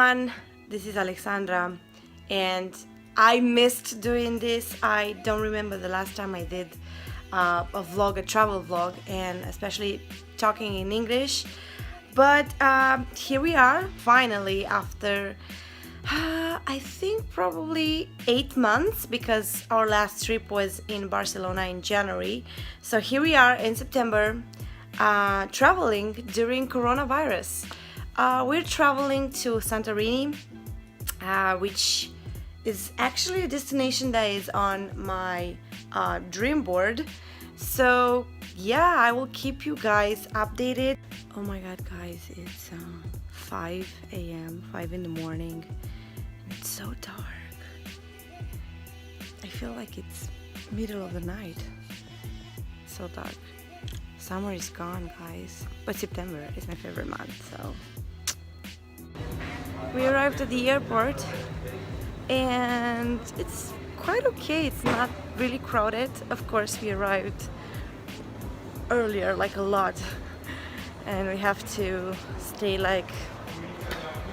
everyone, this is Alexandra, and I missed doing this. I don't remember the last time I did a vlog, a travel vlog, and especially talking in English. But here we are, finally, after I think probably 8 months, because our last trip was in Barcelona in January. So here we are in September, traveling during coronavirus. We're traveling to Santorini, which is actually a destination that is on my dream board. So yeah, I will keep you guys updated. Oh my god, guys, it's 5 a.m., 5 in the morning. It's so dark. I feel like it's middle of the night. So dark. Summer is gone, guys, but September is my favorite month. So we arrived at the airport and it's quite okay. It's not really crowded. Of course, we arrived earlier, like a lot, and we have to stay like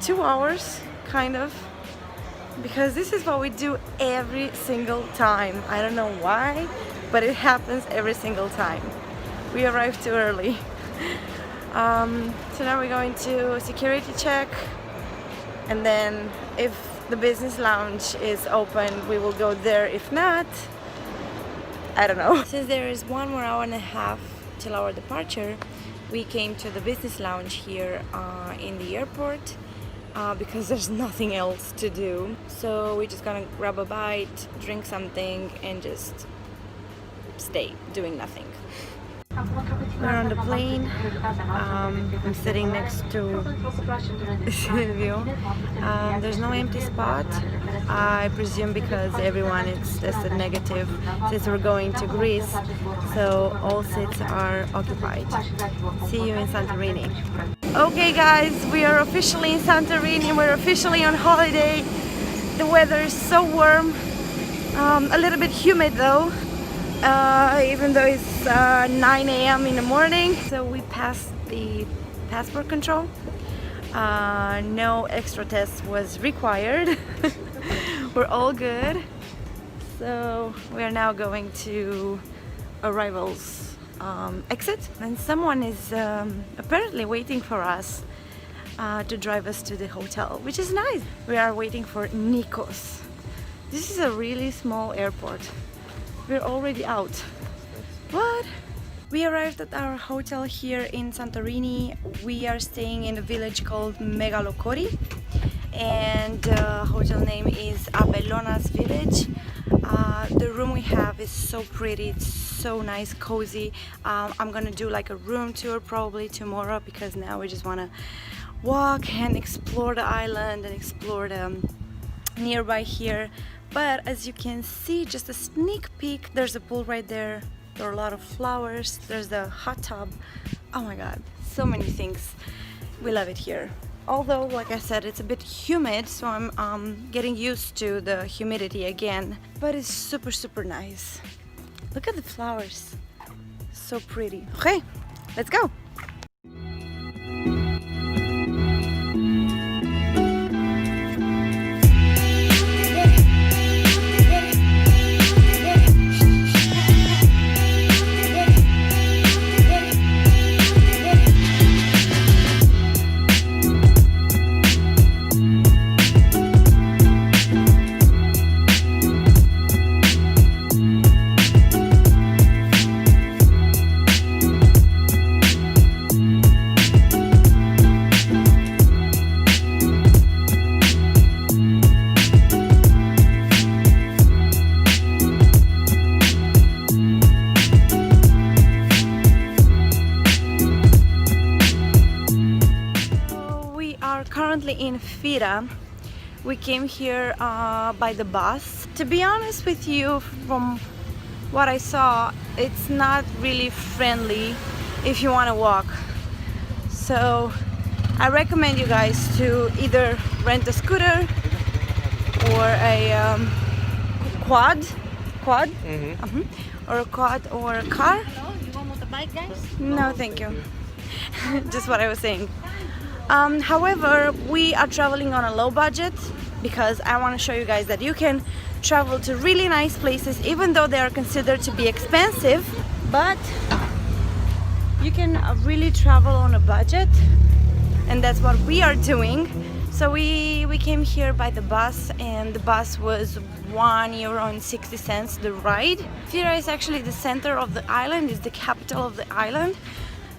2 hours, kind of, because this is what we do every single time. I don't know why, but it happens every single time. We arrived too early. So now we're going to security check, and then if the business lounge is open, we will go there. If not, I don't know. Since there is 1 more hour and a half till our departure, we came to the business lounge here in the airport because there's nothing else to do. So we're just gonna grab a bite, drink something, and just stay doing nothing. We're on the plane. I'm sitting next to Silvio. There's no empty spot, I presume because everyone is tested negative since we're going to Greece, so all seats are occupied. See you in Santorini. Okay guys, we are officially in Santorini. We're officially on holiday. The weather is so warm, a little bit humid though. Even though it's 9 a.m. in the morning. So we passed the passport control. No extra test was required. We're all good. So we are now going to arrivals exit, and someone is apparently waiting for us to drive us to the hotel, which is nice. We are waiting for Nikos. This is a really small airport. We're already out. What? We arrived at our hotel here in Santorini. We are staying in a village called Megalokori, and the hotel name is Abellona's Village. The room we have is so pretty, it's so nice, cozy. I'm gonna do like a room tour probably tomorrow, because now we just wanna walk and explore the island and explore the nearby here. But as you can see, just a sneak peek, there's a pool right there. There are a lot of flowers. There's the hot tub. Oh my god, so many things. We love it here. Although, like I said, it's a bit humid, so I'm getting used to the humidity again. But it's super, super nice. Look at the flowers. So pretty. Okay, let's go. Currently in Ferry. We came here by the bus. To be honest with you, from what I saw, it's not really friendly if you want to walk. So I recommend you guys to either rent a scooter or a quad, or a quad or a car. Hello, you want motorbike, guys? No, thank you. Just what I was saying. However, we are traveling on a low budget because I want to show you guys that you can travel to really nice places even though they are considered to be expensive, but you can really travel on a budget, and that's what we are doing. So we came here by the bus, and the bus was €1.60 the ride. Ferry is actually the center of the island, is the capital of the island.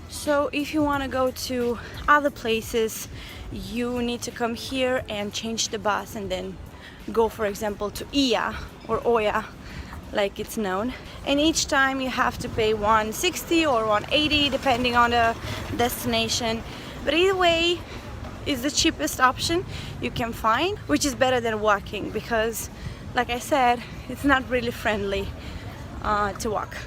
So if you want to go to other places, you need to come here and change the bus and then go, for example, to Ia or Oya, like it's known. And each time you have to pay 160 or 180 depending on the destination. But either way, is the cheapest option you can find, which is better than walking because, like I said, it's not really friendly to walk.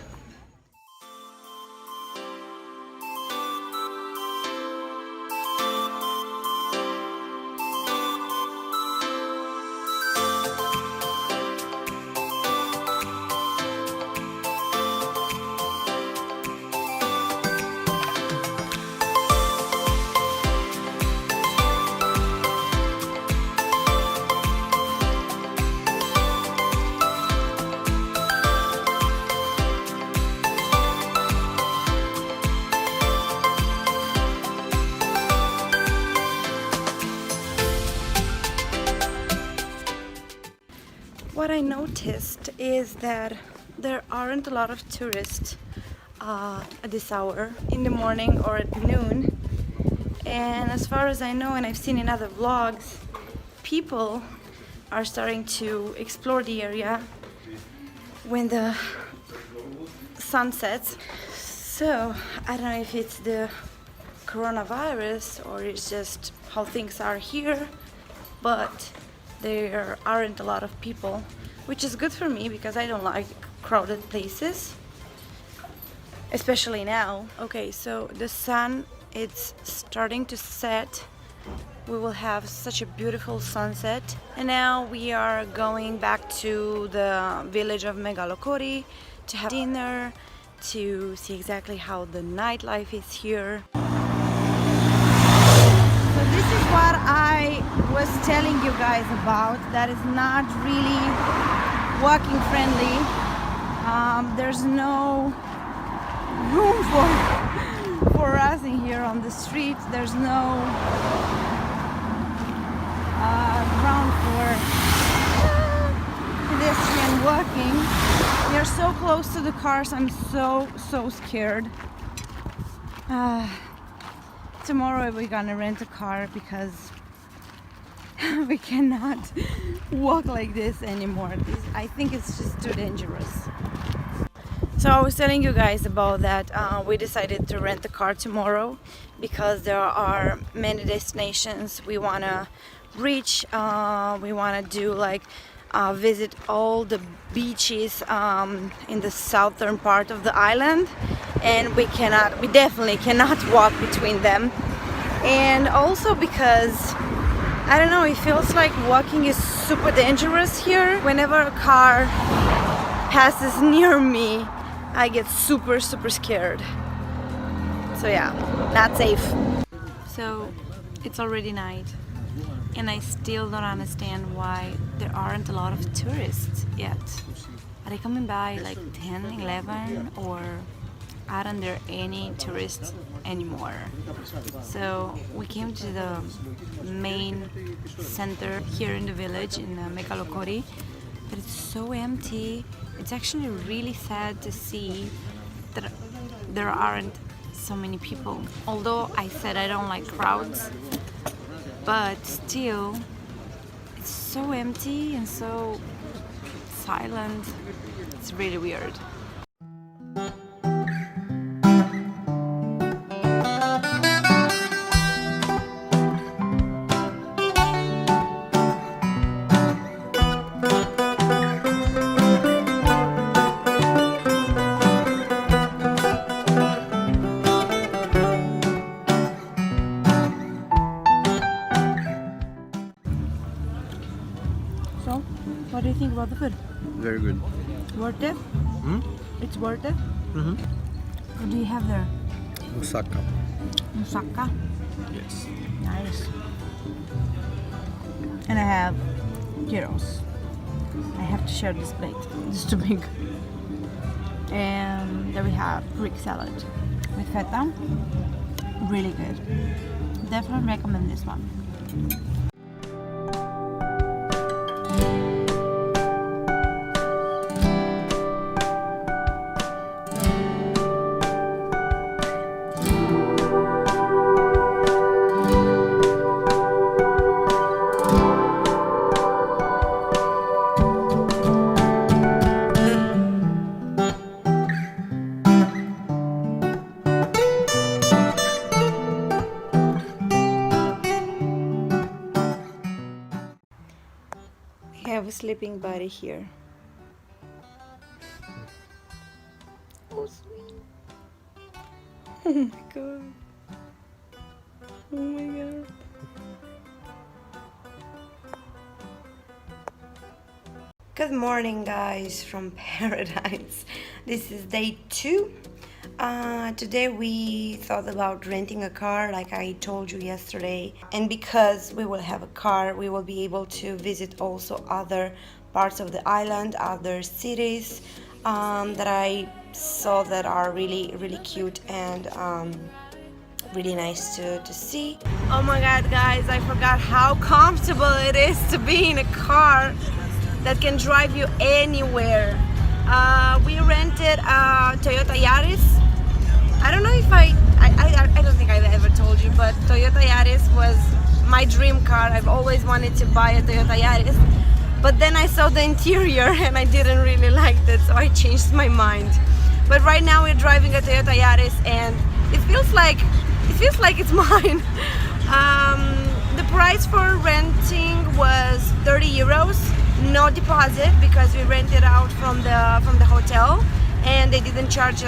What I noticed is that there aren't a lot of tourists at this hour in the morning or at noon, and as far as I know, and I've seen in other vlogs, people are starting to explore the area when the sun sets. So I don't know if it's the coronavirus or it's just how things are here, but there aren't a lot of people, which is good for me because I don't like crowded places, especially now. Okay, so the sun, it's starting to set. We will have such a beautiful sunset, and now we are going back to the village of Megalokori to have dinner, to see exactly how the nightlife is here. This is what I was telling you guys about, that is not really walking friendly. There's no room for us in here on the street. There's no ground for pedestrian walking. They're so close to the cars. I'm so scared. Tomorrow we're gonna rent a car because we cannot walk like this anymore. I think it's just too dangerous. So I was telling you guys about that. We decided to rent the car tomorrow because there are many destinations we wanna reach. We wanna do like visit all the beaches in the southern part of the island, and we definitely cannot walk between them. And also because I don't know, it feels like walking is super dangerous here. Whenever a car passes near me, I get super scared. So yeah, not safe. So it's already night, and I still don't understand why there aren't a lot of tourists yet. Are they coming by like 10, 11, or aren't there any tourists anymore? So we came to the main center here in the village in Megalokori, but it's so empty. It's actually really sad to see that there aren't so many people. Although I said I don't like crowds, but still it's so empty and so silent. It's really weird. So, what do you think about the food? Very good. Worth it? Hmm? It's worth it? Mm-hmm. What do you have there? Moussaka. Moussaka. Yes. Nice. And I have gyros. I have to share this plate. It's too big. And then we have Greek salad with feta. Really good. Definitely recommend this one. We have a sleeping buddy here. Oh, sweet. Oh my god. Oh my god. Good morning, guys, from paradise. This is day 2. Today we thought about renting a car like I told you yesterday, and because we will have a car we will be able to visit also other parts of the island, other cities that I saw that are really cute and really nice to see. Oh my god, guys, I forgot how comfortable it is to be in a car that can drive you anywhere. We rented a Toyota Yaris. I don't know if I don't think I've ever told you, but Toyota Yaris was my dream car. I've always wanted to buy a Toyota Yaris, but then I saw the interior and I didn't really like it, so I changed my mind. But right now we're driving a Toyota Yaris and it feels like it's mine. The price for renting was 30 euros, no deposit, because we rented out from the hotel and they didn't charged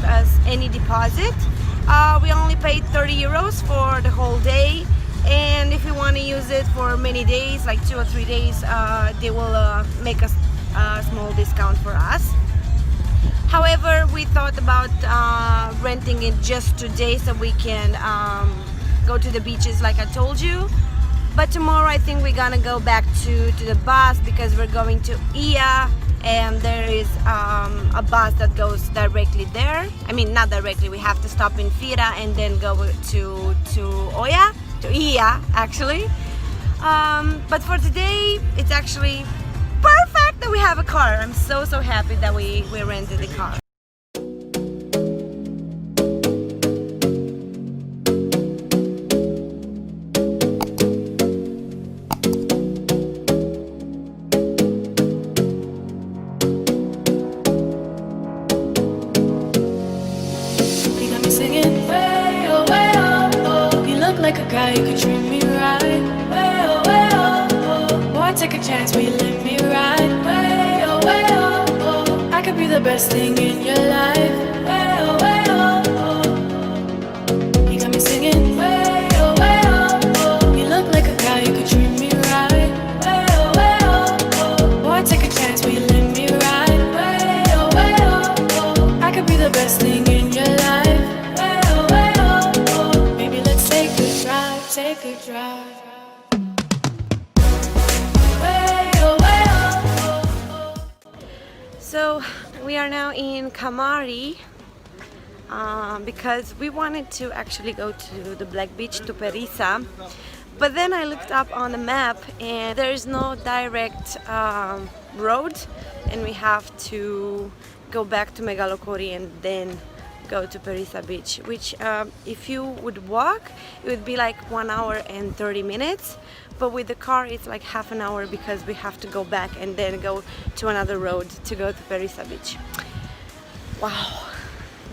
us any deposit. We only paid 30 euros for the whole day, and if we want to use it for many days, like 2 or 3 days, they will make a small discount for us. However, we thought about renting it just today so we can go to the beaches like I told you. But tomorrow I think we're gonna go back to the bus because we're going to Ia, and there is a bus that goes directly there. I mean, not directly, we have to stop in Fira and then go to Ia actually. But for today it's actually perfect that we have a car. I'm so happy that we rented the car. Like a guy, you could treat me right. Way oh, way oh, oh. Boy, take a chance, will you let me ride? Way oh, oh. I could be the best thing in your life. Way oh, oh. You got me singing. Way oh, oh. You look like a guy, you could treat me right. Way oh, oh. Boy, take a chance, will you let me ride? Way oh, oh. I could be the best thing in your life. Take a drive. So we are now in Kamari because we wanted to actually go to the Black Beach, to Terracia, but then I looked up on the map and there is no direct road, and we have to go back to Megalokori and then go to Terracia Beach, which if you would walk it would be like 1 hour and 30 minutes, but with the car it's like half an hour because we have to go back and then go to another road to go to Terracia Beach. Wow,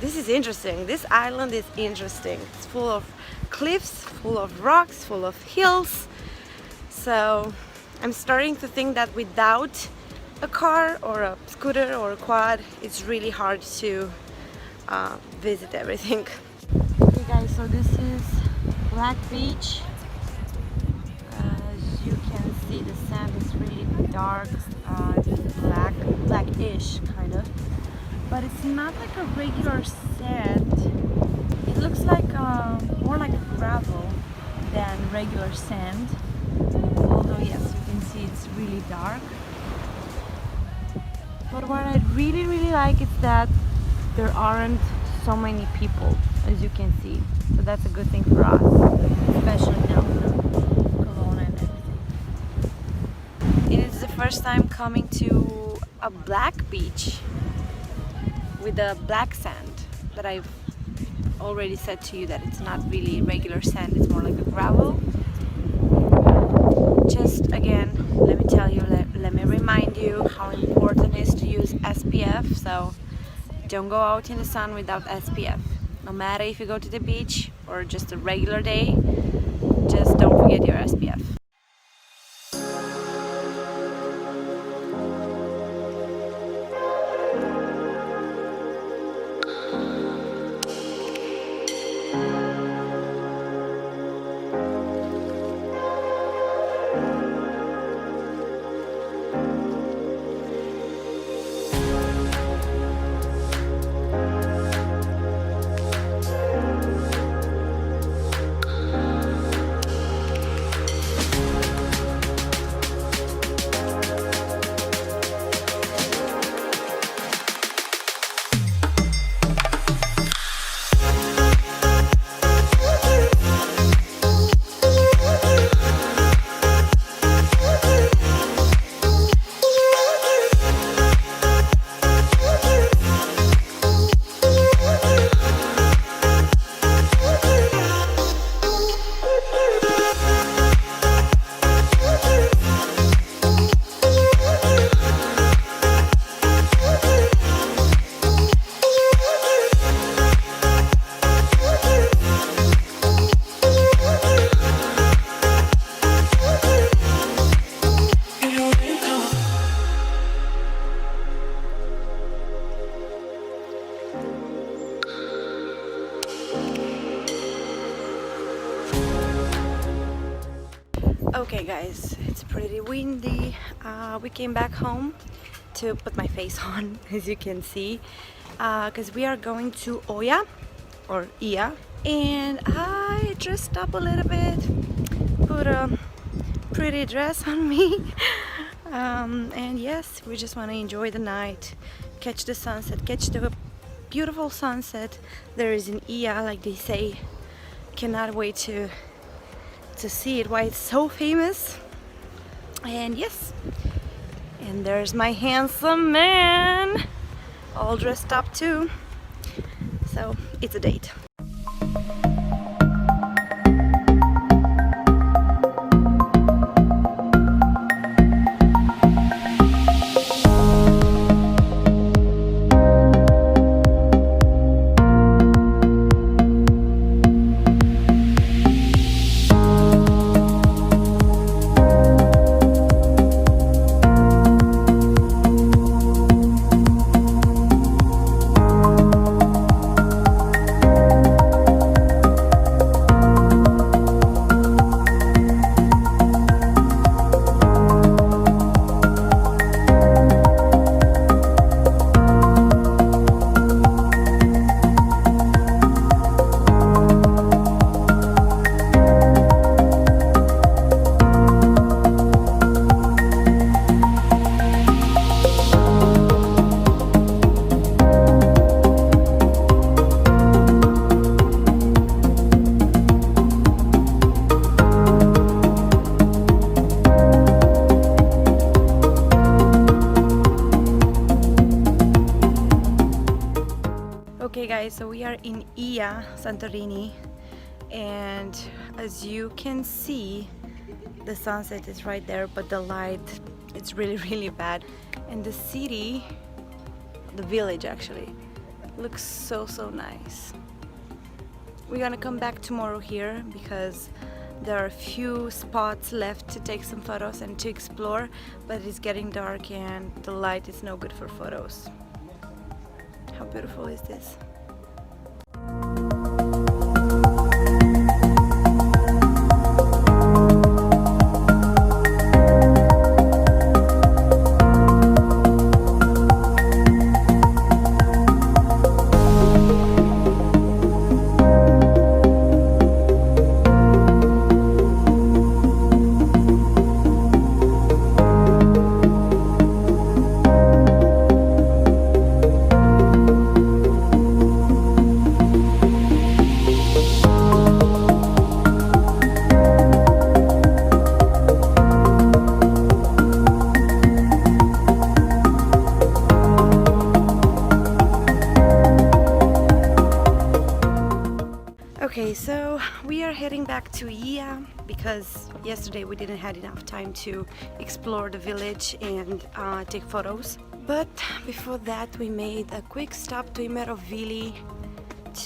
this is interesting. This island is interesting. It's full of cliffs, full of rocks, full of hills, so I'm starting to think that without a car or a scooter or a quad it's really hard to visit everything. Okay guys, so this is Black Beach. As you can see, the sand is really dark, blackish kind of, but it's not like a regular sand. looks like more like gravel than regular sand. Although yes, you can see it's really dark. But what I really like is that there aren't so many people, as you can see. So that's a good thing for us, especially now with Corona and everything. It is the first time coming to a black beach with a black sand, but I've already said to you that it's not really regular sand, it's more like a gravel. Just again, let me tell you, let me remind you how important it is to use SPF. So don't go out in the sun without SPF. No matter if you go to the beach or just a regular day, just don't forget your SPF. Okay guys, it's pretty windy. We came back home to put my face on, as you can see, because we are going to Oya, or Ia, and I dressed up a little bit, put a pretty dress on me, and yes, we just want to enjoy the night, catch the sunset, catch the beautiful sunset there is in Ia, like they say. Cannot wait to see it, why it's so famous. And yes, and there's my handsome man all dressed up too, so it's a date. Okay guys, so we are in Ia, Santorini, and as you can see, the sunset is right there, but the light, it's really bad. And the city, the village actually, looks so nice. We're gonna come back tomorrow here because there are a few spots left to take some photos and to explore, but it's getting dark and the light is no good for photos. How beautiful is this? Okay, so we are heading back to Ia because yesterday we didn't have enough time to explore the village and take photos. But before that, we made a quick stop to Imerovili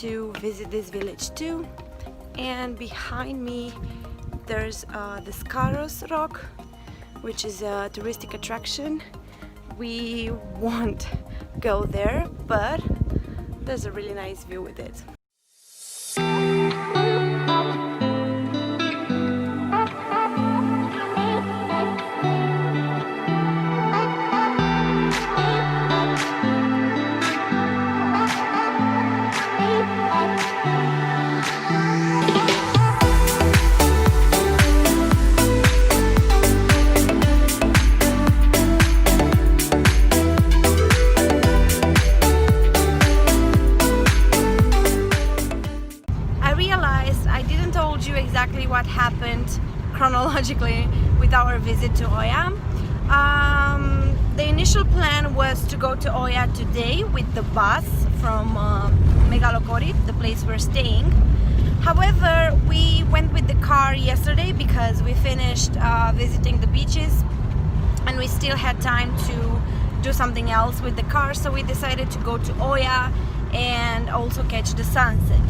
to visit this village too. And behind me there's the Skaros rock, which is a touristic attraction. We won't go there, but there's a really nice view with it. Exactly what happened chronologically with our visit to Oia. The initial plan was to go to Oia today with the bus from Megalokori, the place we're staying. However, we went with the car yesterday because we finished visiting the beaches and we still had time to do something else with the car, so we decided to go to Oia and also catch the sunset.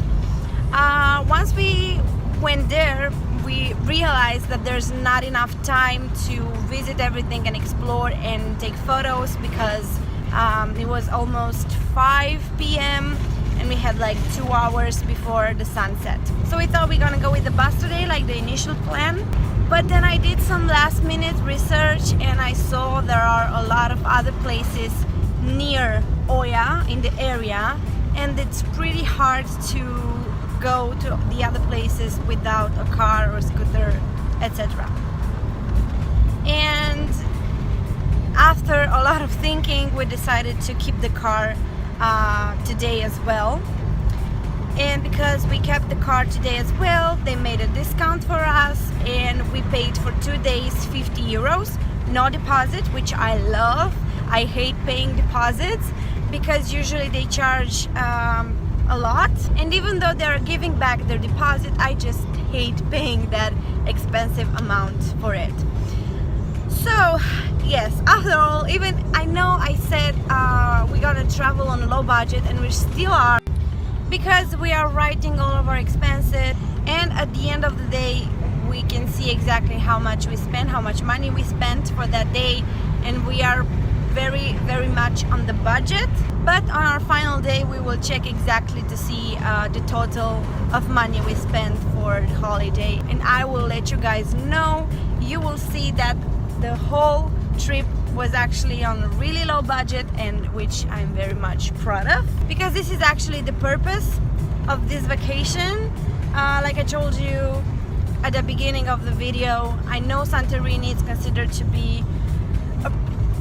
Once we went there, we realized that there's not enough time to visit everything and explore and take photos because it was almost 5 p.m. and we had like 2 hours before the sunset. So we thought we're gonna go with the bus today, like the initial plan. But then I did some last minute research and I saw there are a lot of other places near Oia in the area, and it's pretty hard to go to the other places without a car or scooter, etc. And after a lot of thinking, we decided to keep the car today as well. And because we kept the car today as well, they made a discount for us and we paid for 2 days 50 euros, no deposit, which I love. I hate paying deposits because usually they charge a lot, and even though they're giving back their deposit, I just hate paying that expensive amount for it. So yes, after all, even I know I said we're gonna travel on a low budget, and we still are, because we are writing all of our expenses, and at the end of the day we can see exactly how much we spent, how much money we spent for that day, and we are very much on the budget. But on our final day we will check exactly to see the total of money we spent for the holiday, and I will let you guys know. You will see that the whole trip was actually on a really low budget, and which I'm very much proud of, because this is actually the purpose of this vacation. Like I told you at the beginning of the video, I know Santorini is considered to be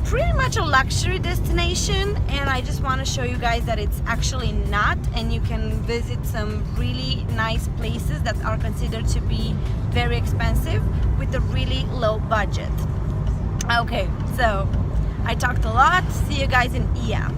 pretty much a luxury destination, and I just want to show you guys that it's actually not, and you can visit some really nice places that are considered to be very expensive with a really low budget. Okay, so I talked a lot. See you guys in Ia.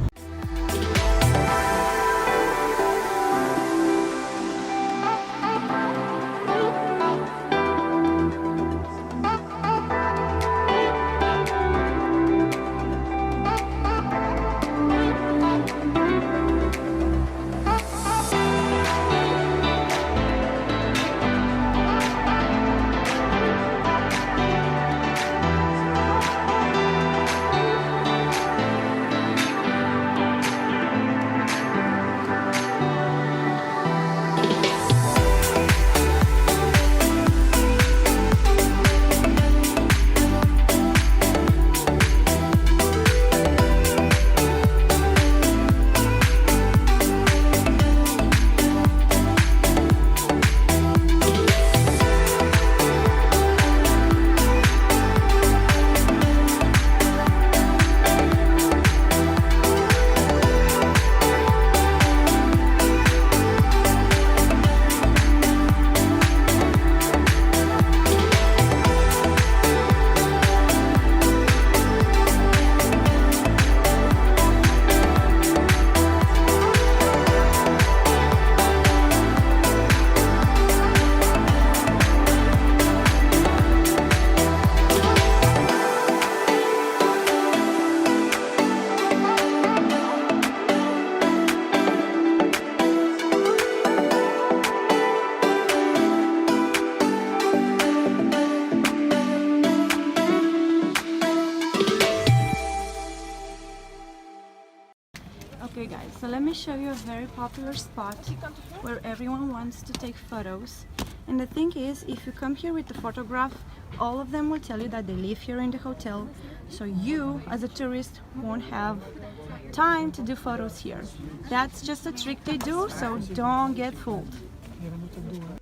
you a very popular spot where everyone wants to take photos. And the thing is, if you come here with the photograph, all of them will tell you that they live here in the hotel, so you as a tourist won't have time to do photos here. That's just a trick they do, so don't get fooled.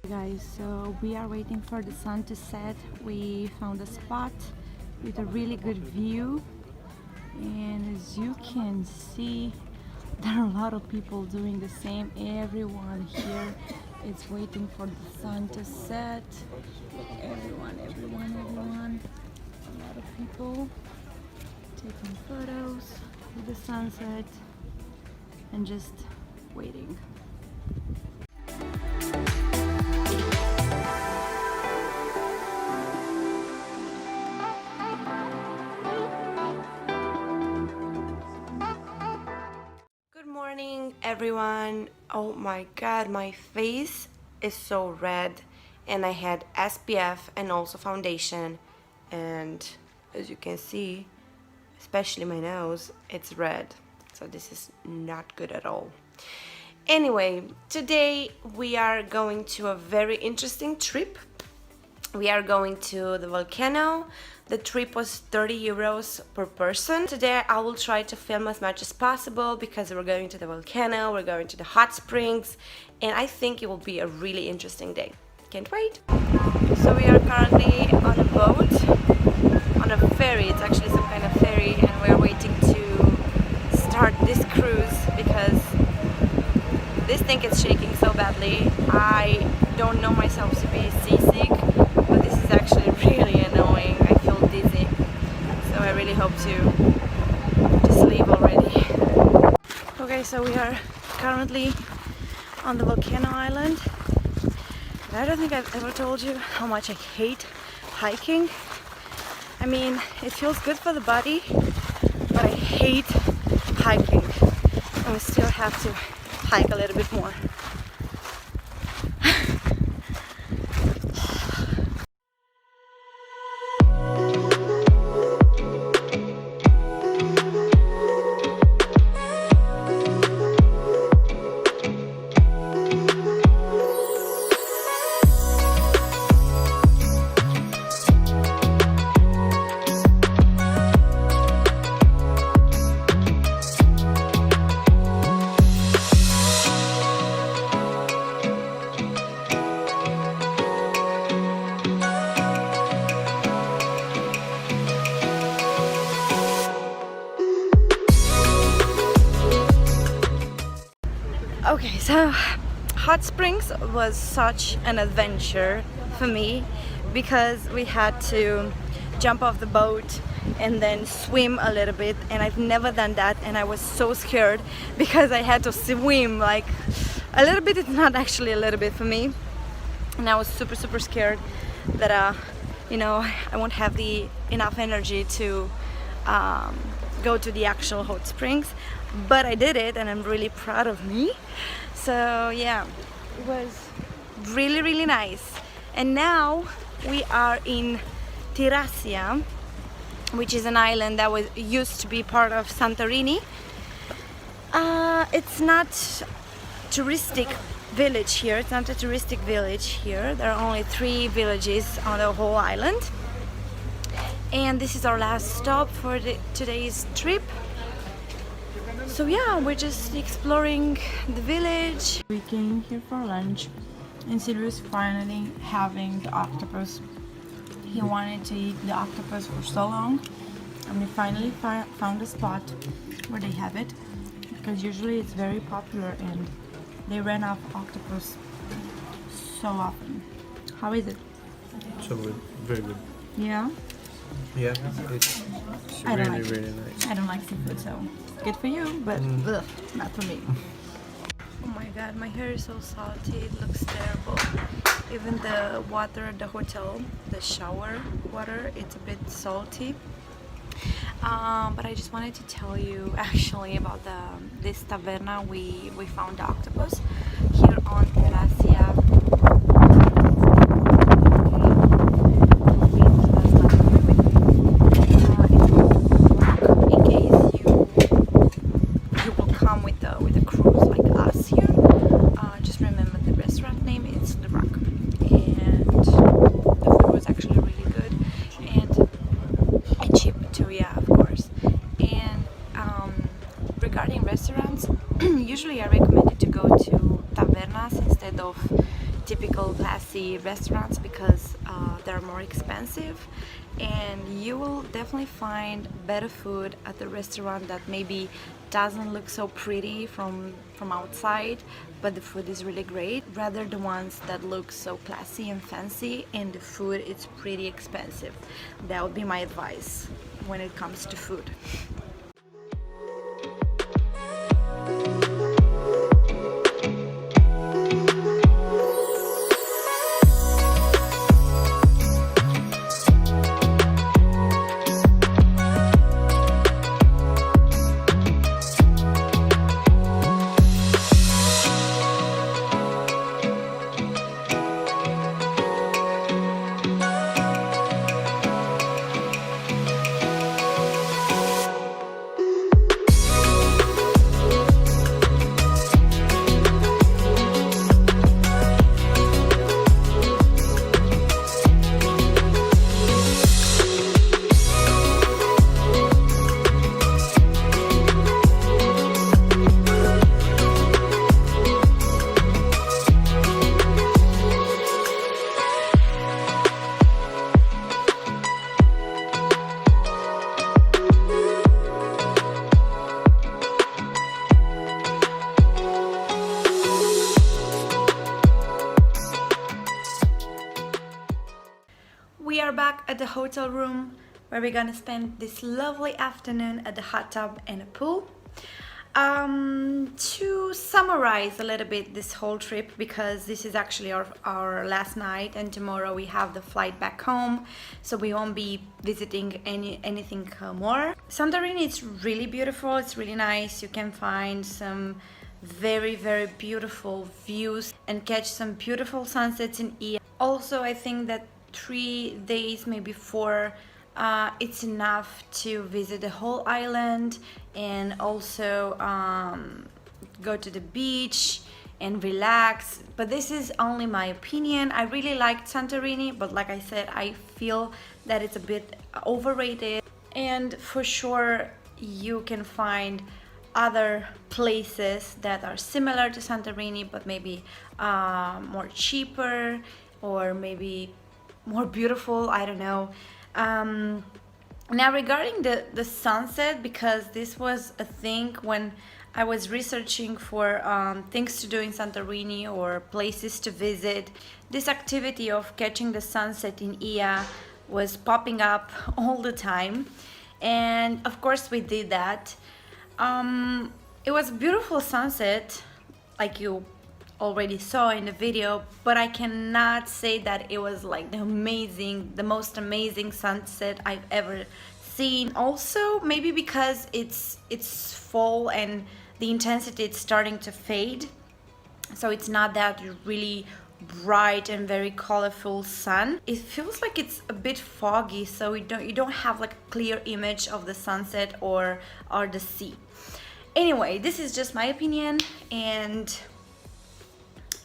Guys, so we are waiting for the sun to set. We found a spot with a really good view, and as you can see, there are a lot of people doing the same. Everyone here is waiting for the sun to set. Everyone. A lot of people taking photos with the sunset and just waiting. Good morning, everyone. Oh my god, my face is so red, and I had SPF and also foundation, and as you can see, especially my nose, it's red, so this is not good at all. Anyway, today we are going to a very interesting trip. We are going to the volcano. The trip was 30 euros per person. Today I will try to film as much as possible because we're going to the volcano, we're going to the hot springs, and I think it will be a really interesting day. Can't wait! So we are currently on a boat, on a ferry. It's actually some kind of ferry, and we're waiting to start this cruise because this thing is shaking so badly. I don't know myself to be seasick, but this is actually really annoying. I feel dizzy, so I really hope to just leave already. Okay, so we are currently on the volcano island. I don't think I've ever told you how much I hate hiking. I mean, it feels good for the body, but I hate hiking, and we still have to hike a little bit more. Okay, so hot springs was such an adventure for me because we had to jump off the boat and then swim a little bit, and I've never done that, and I was so scared because I had to swim like a little bit. It's not actually a little bit for me, and I was super scared that you know, I won't have the enough energy to go to the actual hot springs, but I did it and I'm really proud of me. So yeah, it was really nice. And now we are in Terracia, which is an island that used to be part of Santorini. It's not touristic village here. It's not a touristic village here. There are only 3 villages on the whole island. And this is our last stop for today's trip. So yeah, we're just exploring the village. We came here for lunch, and Silvio is finally having the octopus. He wanted to eat the octopus for so long, and we finally found a spot where they have it, because usually it's very popular and they ran out of octopus so often. How is it? So good, very good. Yeah? Yeah, it's I don't really, like really nice. I don't like seafood, so good for you, but ugh, not for me. Oh my god, my hair is so salty, it looks terrible. Even the water at the hotel, the shower water, it's a bit salty. But I just wanted to tell you actually about this taverna we found octopus here on Terracia. In case you will come with a cruise like of typical classy restaurants because they're more expensive, and you will definitely find better food at the restaurant that maybe doesn't look so pretty from outside, but the food is really great, rather the ones that look so classy and fancy and the food is pretty expensive. That would be my advice when it comes to food. We are back at the hotel room where we're gonna spend this lovely afternoon at the hot tub and a pool. To summarize a little bit this whole trip, because this is actually our last night and tomorrow we have the flight back home, so we won't be visiting anything more. Santorini is really beautiful, it's really nice. You can find some very beautiful views and catch some beautiful sunsets in Ia. Also, I think that 3 days, maybe 4, it's enough to visit the whole island and also go to the beach and relax. But this is only my opinion. I really liked Santorini, but like I said, I feel that it's a bit overrated, and for sure you can find other places that are similar to Santorini but maybe more cheaper or maybe more beautiful, I don't know. Now regarding the sunset, because this was a thing when I was researching for things to do in Santorini or places to visit, this activity of catching the sunset in Ia was popping up all the time, and of course we did that. It was a beautiful sunset, like you already saw in the video, but I cannot say that it was like the most amazing sunset I've ever seen. Also, maybe because it's fall and the intensity is starting to fade, so it's not that really bright and very colorful sun. It feels like it's a bit foggy, so you don't have like a clear image of the sunset or the sea. Anyway, this is just my opinion, and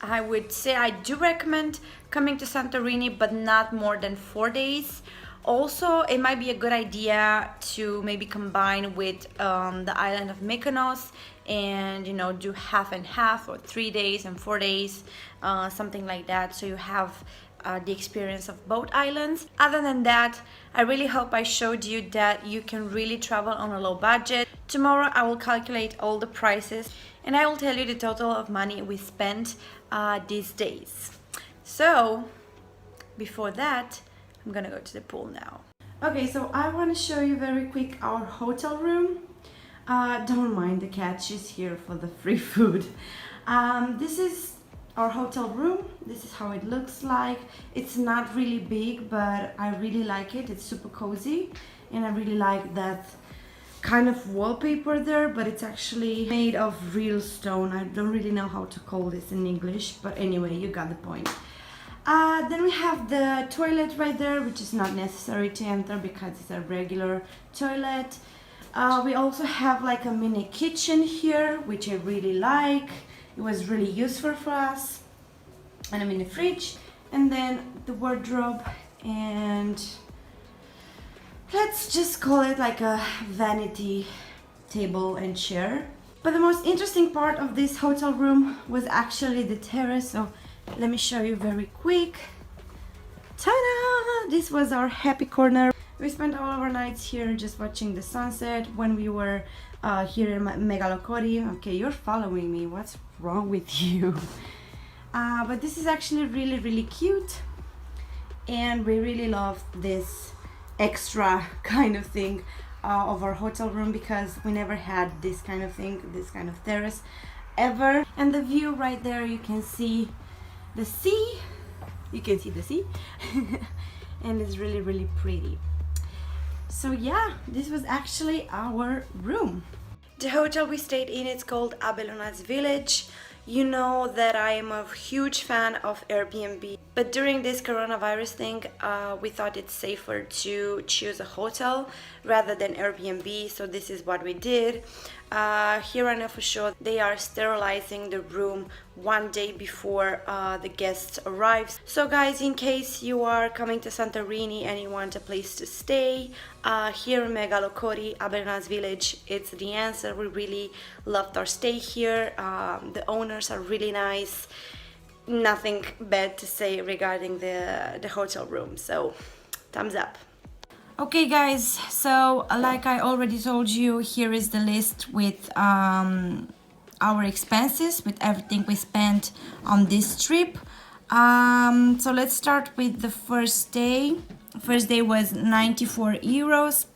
I would say I do recommend coming to Santorini, but not more than 4 days. Also, it might be a good idea to maybe combine with the island of Mykonos and, you know, do half and half, or 3 days and 4 days, something like that, so you have the experience of both islands. Other than that, I really hope I showed you that you can really travel on a low budget. Tomorrow I will calculate all the prices and I will tell you the total of money we spent these days. So before that, I'm gonna go to the pool now. Okay, so I want to show you very quick our hotel room. Don't mind the cat, she's here for the free food. This is our hotel room. This is how it looks like. It's not really big, but I really like it. It's super cozy, and I really like that kind of wallpaper there, but it's actually made of real stone. I don't really know how to call this in English, but anyway, you got the point. Then we have the toilet right there, which is not necessary to enter because it's a regular toilet. We also have like a mini kitchen here, which I really like. It was really useful for us. And a mini fridge, and then the wardrobe, and let's just call it like a vanity table and chair. But the most interesting part of this hotel room was actually the terrace. So Let me show you very quick. Ta-da! This was our happy corner. We spent all of our nights here just watching the sunset when we were here in Megalokori. Okay, you're following me. What's wrong with you? But this is actually really cute, and we really love this extra kind of thing of our hotel room, because we never had this kind of thing, this kind of terrace ever. And the view right there, you can see the sea. You can see the sea. And it's really pretty. So yeah, this was actually our room. The hotel we stayed in, it's called Abelona's Village. You know that I am a huge fan of Airbnb, but during this coronavirus thing, we thought it's safer to choose a hotel rather than Airbnb, so this is what we did. Here I know for sure they are sterilizing the room one day before the guests arrive. So guys, in case you are coming to Santorini and you want a place to stay, here in Megalokori, Abelona's Village, it's the answer. We really loved our stay here. The owners are really nice. Nothing bad to say regarding the hotel room, so thumbs up. Okay guys, so like I already told you, here is the list with our expenses, with everything we spent on this trip. So let's start with the first day. First day was 94 euros.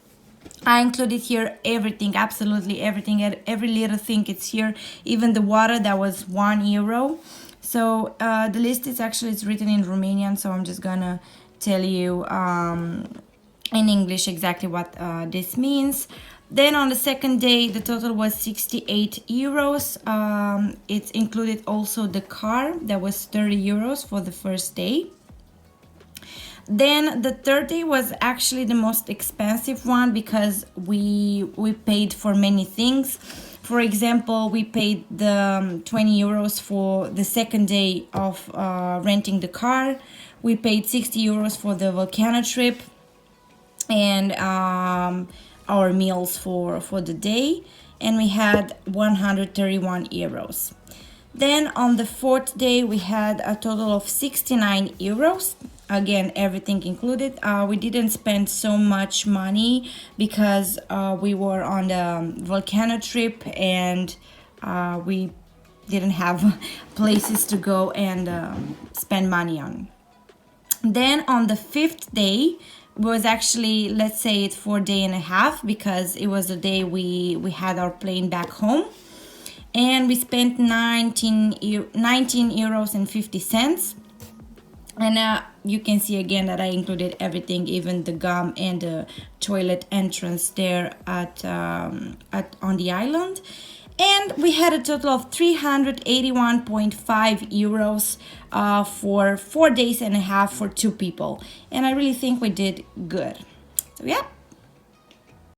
I included here everything, absolutely everything, every little thing it's here, even the water, that was 1 euro. So the list is actually, it's written in Romanian, so I'm just gonna tell you in English exactly what this means. Then on the second day, the total was 68 euros. It included also the car, that was 30 euros for the first day. Then the third day was actually the most expensive one, because we paid for many things. For example, we paid the 20 euros for the second day of renting the car. We paid 60 euros for the volcano trip, and our meals for the day, and we had 131 euros. Then on the fourth day we had a total of 69 euros, again everything included. We didn't spend so much money because we were on the volcano trip, and we didn't have places to go and spend money on. Then on the fifth day was actually, let's say it 4 days and a half, because it was the day we had our plane back home, and we spent 19 euros and 50 cents. And you can see again that I included everything, even the gum and the toilet entrance there at on the island. And we had a total of 381.5 euros for 4 days and a half for 2 people. And I really think we did good. So yeah,